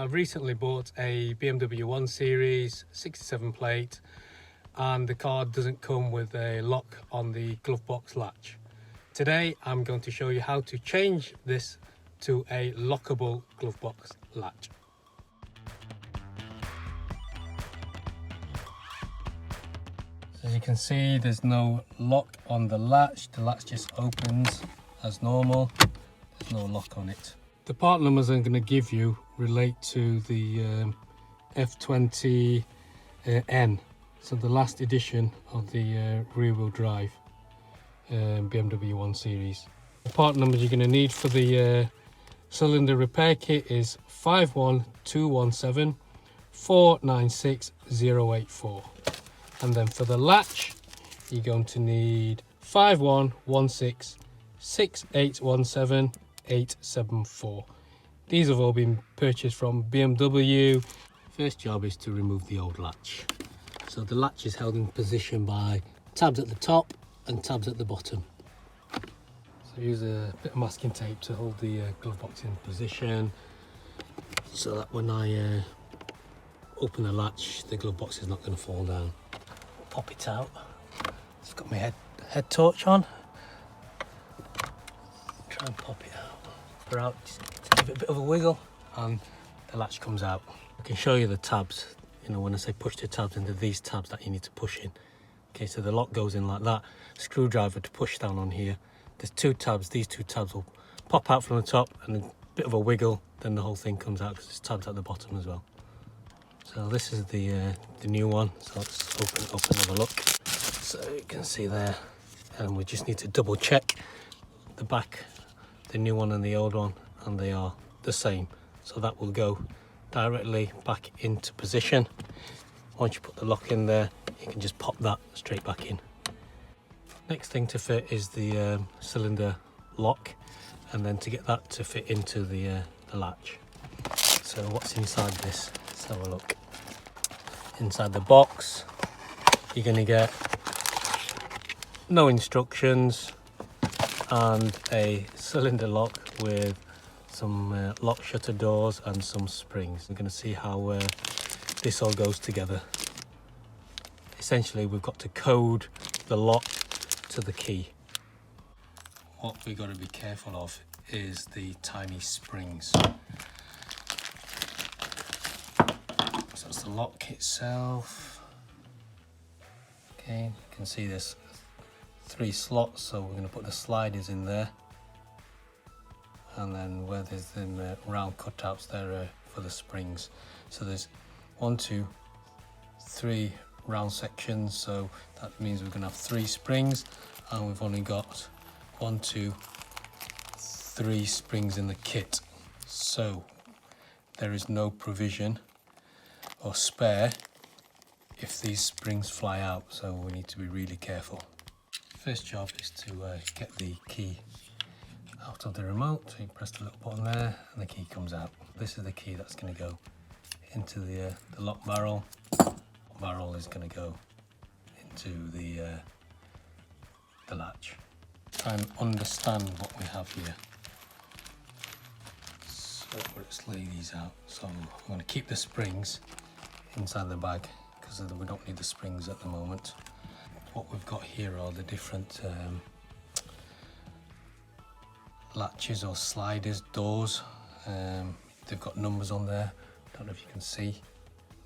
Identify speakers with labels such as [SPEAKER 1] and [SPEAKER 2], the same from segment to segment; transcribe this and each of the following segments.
[SPEAKER 1] I've recently bought a BMW 1 Series 67 plate, and the car doesn't come with a lock on the glove box latch. Today I'm going to show you how to change this to a lockable glove box latch. As you can see, there's no lock on the latch just opens as normal. There's no lock on it. The part numbers I'm going to give you relate to the F20N, so the last edition of the rear-wheel drive BMW 1 Series. The part numbers you're going to need for the cylinder repair kit is 51217 496 084, and then for the latch you're going to need 5116 6817 874. These have all been purchased from BMW. First job is to remove the old latch. So the latch is held in position by tabs at the top and tabs at the bottom. So use a bit of masking tape to hold the glove box in position, so that when I open the latch, the glove box is not going to fall down. Pop it out. Just got my head torch on. Try and pop it out. Put it out, just give it a bit of a wiggle, and the latch comes out. I can show you the tabs. You know, when I say push the tabs into these tabs that you need to push in. Okay, so the lock goes in like that. Screwdriver to push down on here. There's two tabs. These two tabs will pop out from the top, and a bit of a wiggle, then the whole thing comes out because there's tabs at the bottom as well. So this is the new one. So let's open it up and have a look. So you can see there, and we just need to double check the back, the new one and the old one, and they are the same. So that will go directly back into position. Once you put the lock in there, you can just pop that straight back in. Next thing to fit is the cylinder lock, and then to get that to fit into the latch. So what's inside this? Let's have a look. Inside the box, you're going to get no instructions and a cylinder lock with some lock shutter doors and some springs. We're going to see how this all goes together. Essentially, we've got to code the lock to the key. What we've got to be careful of is the tiny springs. So it's the lock itself. Okay, you can see there's 3 slots, so we're going to put the sliders in there, and then where there's the round cutouts there are for the springs. So there's 1, 2, 3 round sections, so that means we're going to have 3 springs, and we've only got 1, 2, 3 springs in the kit, so there is no provision or spare if these springs fly out, so we need to be really careful. First job is to get the key out of the remote. So you press the little button there and the key comes out. This is the key that's going to go into the lock barrel. The barrel is going to go into the latch. Try and understand what we have here. So let's lay these out. So I'm going to keep the springs inside the bag because we don't need the springs at the moment. What we've got here are the different latches or sliders, doors. They've got numbers on there. Don't know if you can see.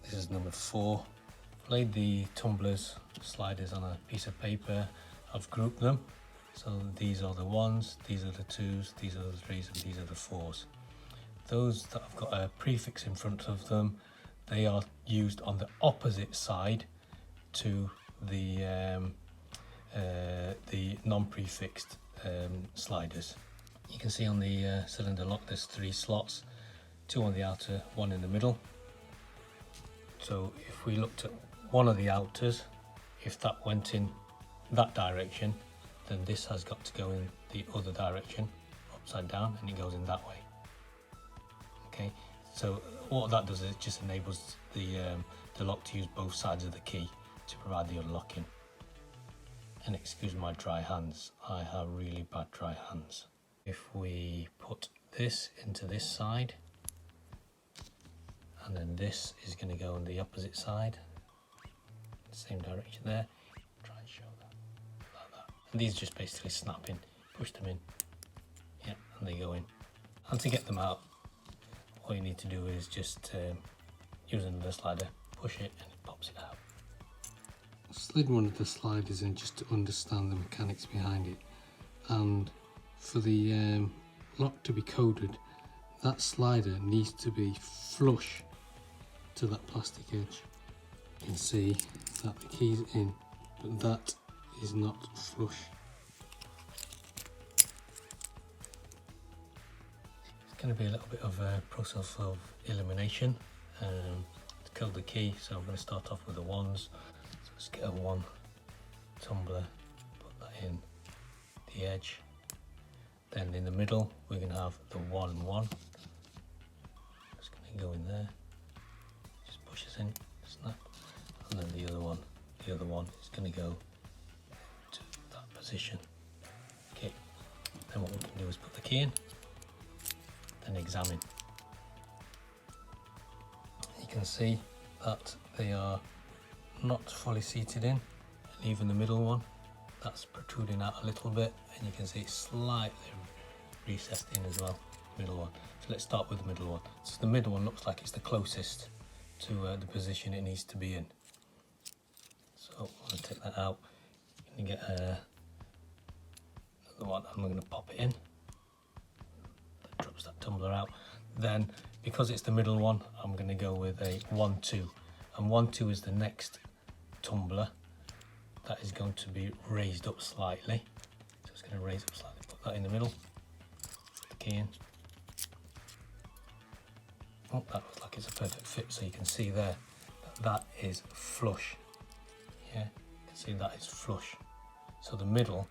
[SPEAKER 1] This is number 4. I've laid the tumblers, sliders on a piece of paper. I've grouped them. So these are the 1s, these are the 2s, these are the 3s, and these are the 4s. Those that have got a prefix in front of them, they are used on the opposite side to the non-prefixed sliders. You can see on the cylinder lock there's 3 slots, 2 on the outer, 1 in the middle. So if we looked at one of the outers, if that went in that direction, then this has got to go in the other direction, upside down, and it goes in that way. Okay, so what that does is it just enables the lock to use both sides of the key to provide the unlocking. And excuse my dry hands, I have really bad dry hands. If we put this into this side, and then this is going to go on the opposite side, same direction there. Try and show that, like that. And these just basically snap in, push them in, yeah, and they go in. And to get them out, all you need to do is just use another slider, push it, and it pops it out. I slid one of the sliders in just to understand the mechanics behind it, and for the lock to be coded, that slider needs to be flush to that plastic edge. You can see that the key's in, but that is not flush. It's going to be a little bit of a process of elimination to code the key, so I'm going to start off with the ones. So let's get a 1 tumbler, put that in the edge. Then in the middle we're going to have the 1 1. It's going to go in there, just pushes in, snap, and then the other one is going to go to that position. Okay, then what we can do is put the key in, then examine. You can see that they are not fully seated in, and even the middle one, that's protruding out a little bit, and you can see it's slightly recessed in as well, middle one. So let's start with the middle one. So the middle one looks like it's the closest to the position it needs to be in. So I'm going to take that out. You're going to get another one, and we're going to pop it in. That drops that tumbler out. Then, because it's the middle one, I'm going to go with a 1 2, and 1 2 is the next tumbler. That is going to be raised up slightly. So it's going to raise up slightly, put that in the middle, put the key in. Oh, that looks like it's a perfect fit, so you can see there that is flush. Yeah, you can see that is flush. So the middle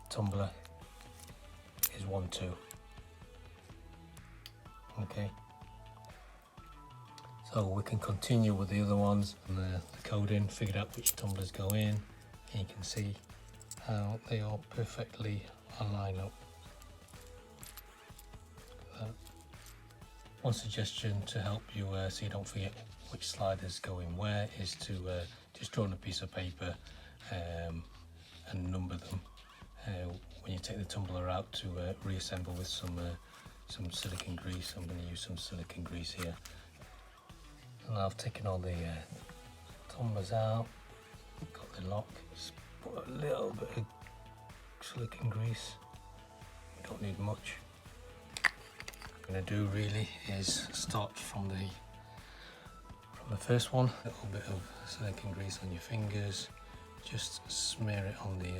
[SPEAKER 1] tumbler is 1 2. Okay. So we can continue with the other ones, and the coding, figured out which tumblers go in, and you can see how they all perfectly align up. One suggestion to help you so you don't forget which sliders go in where is to just draw on a piece of paper and number them when you take the tumbler out, to reassemble with some silicone grease. I'm going to use some silicone grease here. And I've taken all the tumblers out, got the lock, just put a little bit of silicone grease, we don't need much. What I'm going to do really is start from the first one, a little bit of silicone grease on your fingers, just smear it on the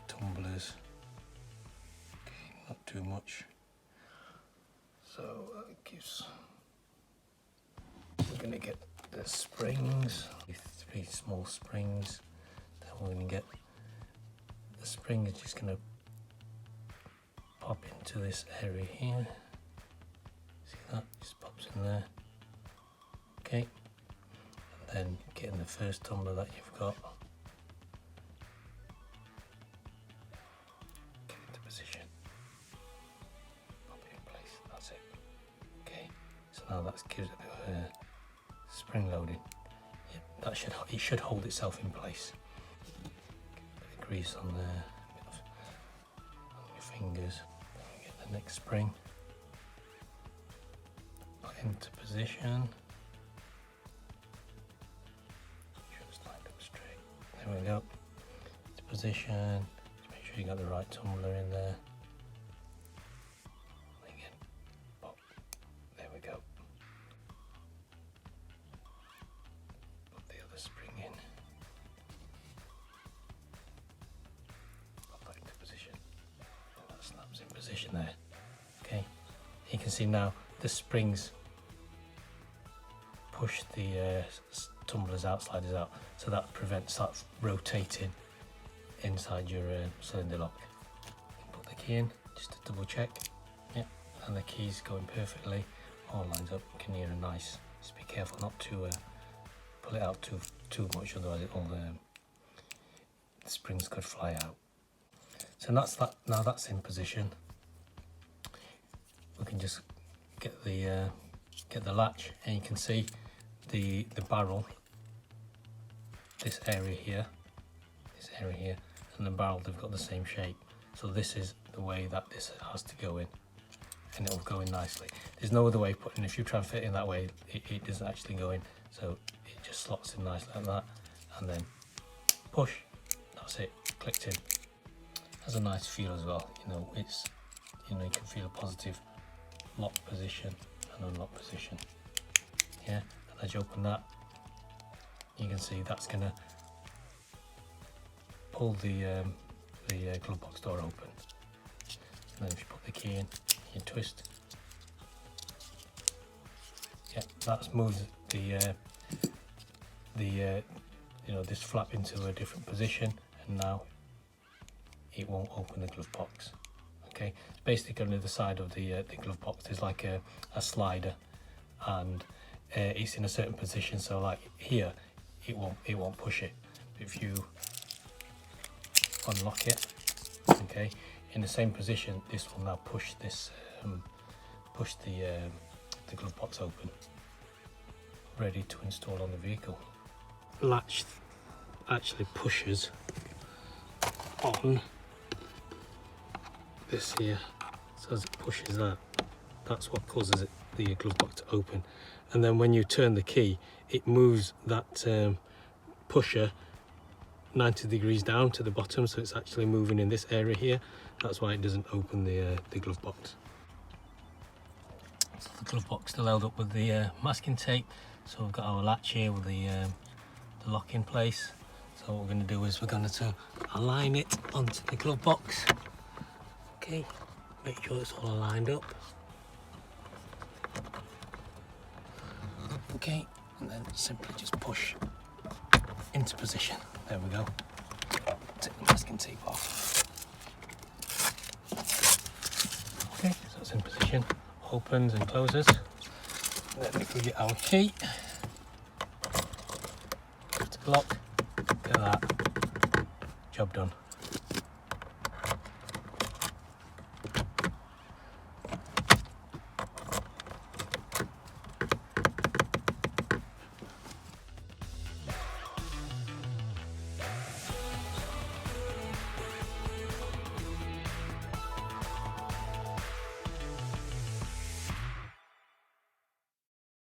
[SPEAKER 1] tumblers, okay, not too much, so that gives. We're going to get the springs, 3 small springs. Then we're going to get the spring is just going to pop into this area here. See that? Just pops in there. Okay. And then getting the first tumbler that you've got. Get into position. Pop it in place. That's it. Okay. So now that gives it a bit of spring loading. Yeah, it should hold itself in place. Get a bit of grease on there, a bit on your fingers. Get the next spring. Put into position. Should have lined up straight. There we go. Into position. Just make sure you got the right tumbler in there. Again, pop. There we go. Spring in, pop that into position, and that snaps in position there. Okay, you can see now the springs push the tumblers out, sliders out, so that prevents that rotating inside your cylinder lock. Put the key in just to double check. Yeah, and the key's going perfectly, all lines up. You can hear a nice. Just be careful not to pull it out too much, otherwise the springs could fly out. So that's that. Now that's in position, we can just get the get the latch, and you can see the barrel, this area here, and the barrel, they've got the same shape. So this is the way that this has to go in, and it'll go in nicely. There's no other way of putting, if you try and fit in that way, it doesn't actually go in. So it just slots in nicely like that, and then push, that's it, clicked in. Has a nice feel as well, you know, it's, you know, you can feel a positive lock position and unlock position. Yeah, and as you open that, you can see that's gonna pull the glove box door open. And then if you put the key in, you twist. Yeah, that's moved the you know, this flap into a different position, and now it won't open the glove box. Okay, basically on the other side of the glove box there's like a slider, and it's in a certain position, so like here it won't push it. If you unlock it, okay, in the same position, this will now push this push the glove box open, ready to install on the vehicle. Latch actually pushes on this here, so as it pushes that, that's what causes it, the glove box to open. And then when you turn the key, it moves that pusher 90 degrees down to the bottom, so it's actually moving in this area here. That's why it doesn't open the glove box. So the glove box still held up with the masking tape. So we've got our latch here with the lock in place. So what we're going to do is we're going to align it onto the glove box. Okay, make sure it's all aligned up. Okay, and then simply just push into position. There we go. Take the masking tape off. Okay, so it's in position. Opens and closes. And then if we get our key, give it a lock. Look at that. Job done.